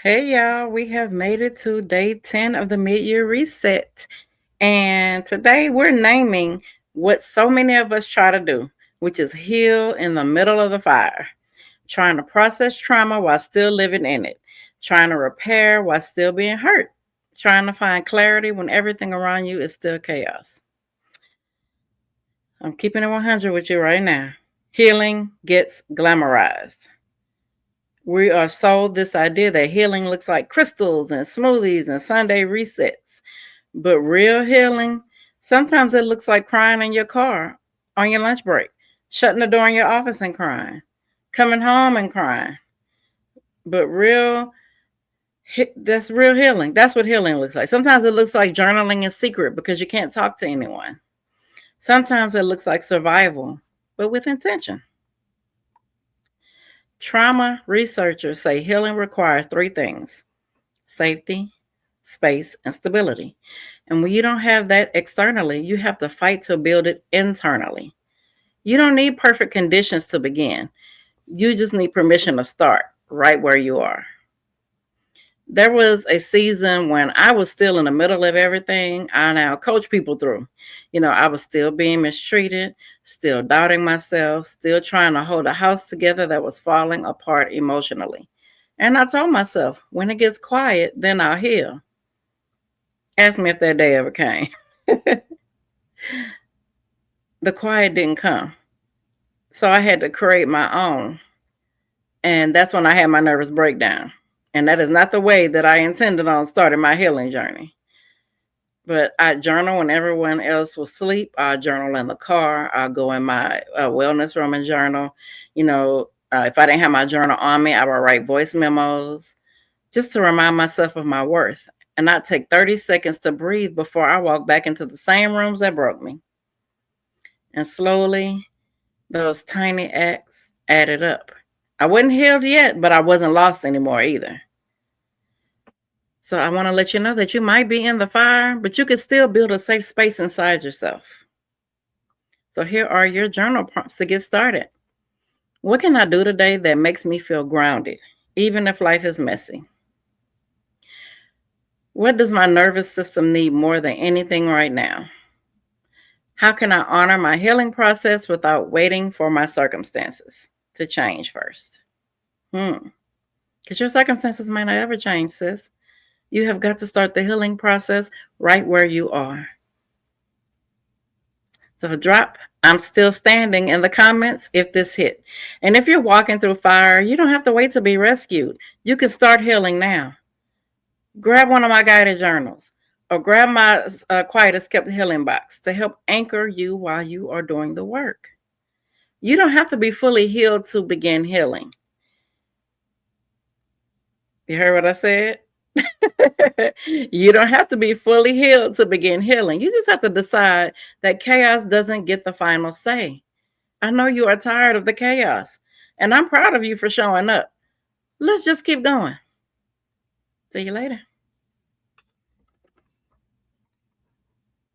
Hey y'all, we have made it to day 10 of the mid-year reset. And today we're naming what so many of us try to do, which is heal in the middle of the fire, trying to process trauma while still living in it, trying to repair while still being hurt, trying to find clarity when everything around you is still chaos. I'm keeping it 100 with you right now. Healing gets glamorized. We are sold this idea that healing looks like crystals and smoothies and Sunday resets. But real healing, sometimes it looks like crying in your car on your lunch break, shutting the door in your office and crying, coming home and crying. But that's real healing. That's what healing looks like. Sometimes it looks like journaling in secret because you can't talk to anyone. Sometimes it looks like survival, but with intention. Trauma researchers say healing requires three things: safety, space, and stability. And when you don't have that externally, you have to fight to build it internally. You don't need perfect conditions to begin. You just need permission to start right where you are. There was a season when I was still in the middle of everything I now coach people through. I was still being mistreated, still doubting myself, still trying to hold a house together that was falling apart emotionally. And I told myself, when it gets quiet, then I'll heal. Ask me if that day ever came. The quiet didn't come. So I had to create my own. And that's when I had my nervous breakdown. And that is not the way that I intended on starting my healing journey. But I journal when everyone else was asleep. I journal in the car. I go in my wellness room and journal. If I didn't have my journal on me, I would write voice memos just to remind myself of my worth. And I'd take 30 seconds to breathe before I walk back into the same rooms that broke me. And slowly, those tiny acts added up. I wasn't healed yet, but I wasn't lost anymore either. So I want to let you know that you might be in the fire, but you can still build a safe space inside yourself. So here are your journal prompts to get started. What can I do today that makes me feel grounded, even if life is messy? What does my nervous system need more than anything right now? How can I honor my healing process without waiting for my circumstances to change first? Because your circumstances might not ever change, sis. You have got to start the healing process right where you are. So drop "I'm still standing" in the comments if this hit. And if you're walking through fire, you don't have to wait to be rescued. You can start healing now. Grab one of my guided journals or grab my Quiet as Kept healing box to help anchor you while you are doing the work. You don't have to be fully healed to begin healing. You heard what I said? You don't have to be fully healed to begin healing. You just have to decide that chaos doesn't get the final say. I know you are tired of the chaos, and I'm proud of you for showing up. Let's just keep going. See you later.